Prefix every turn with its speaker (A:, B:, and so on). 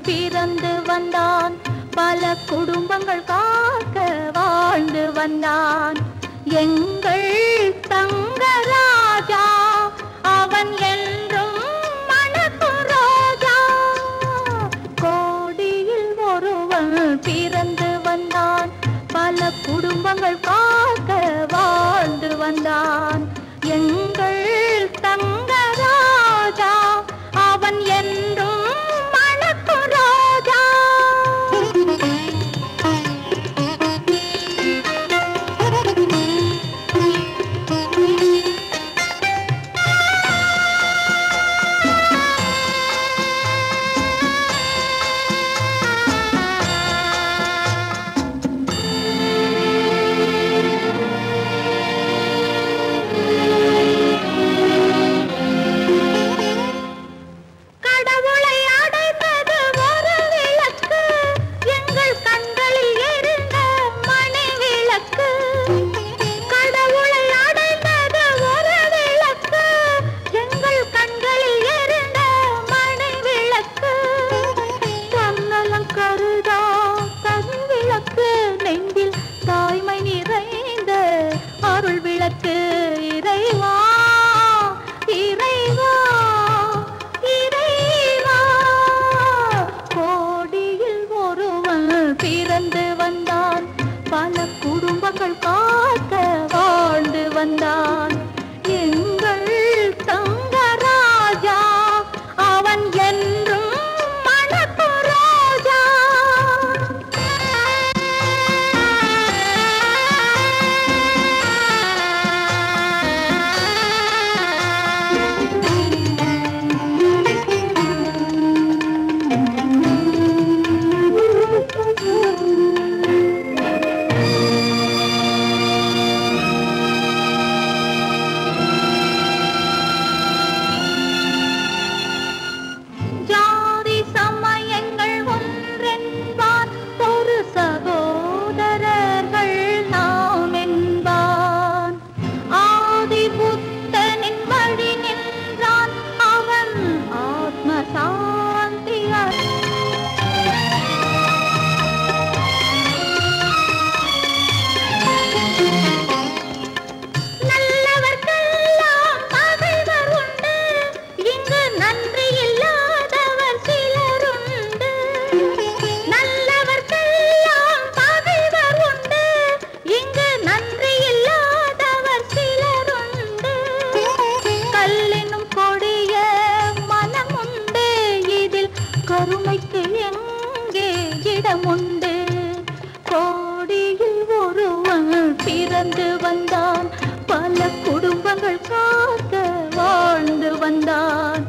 A: பிறந்து வந்தான். பல குடும்பங்கள் காக்க வாழ்ந்து வந்தான். எங்கள் தங்கராஜா அவன் என்றும் மணக்கும் ரோஜா. கோடியில் ஒருவன் பிறந்து வந்தான். பல குடும்பங்கள் காக்க வாழ்ந்து வந்தான். எங்கள் தங்கராஜா அவன் என்றும் மணக்கும் ரோஜா. இறைவா இறைவா இறைவா. கோடியில் ஒருவன் பிறந்து வந்தான். பல குடும்பங்கள் காக்க வாழ்ந்து வந்தான். எங்கள் தங்கராஜா அவன் என்றும் மணக்கும் ரோஜா. கருமைக்கு எங்கே இடமுண்டு? கோடியில் ஒருவன் பிறந்து வந்தான். பல குடும்பங்கள் காக்க வாழ்ந்து வந்தான்.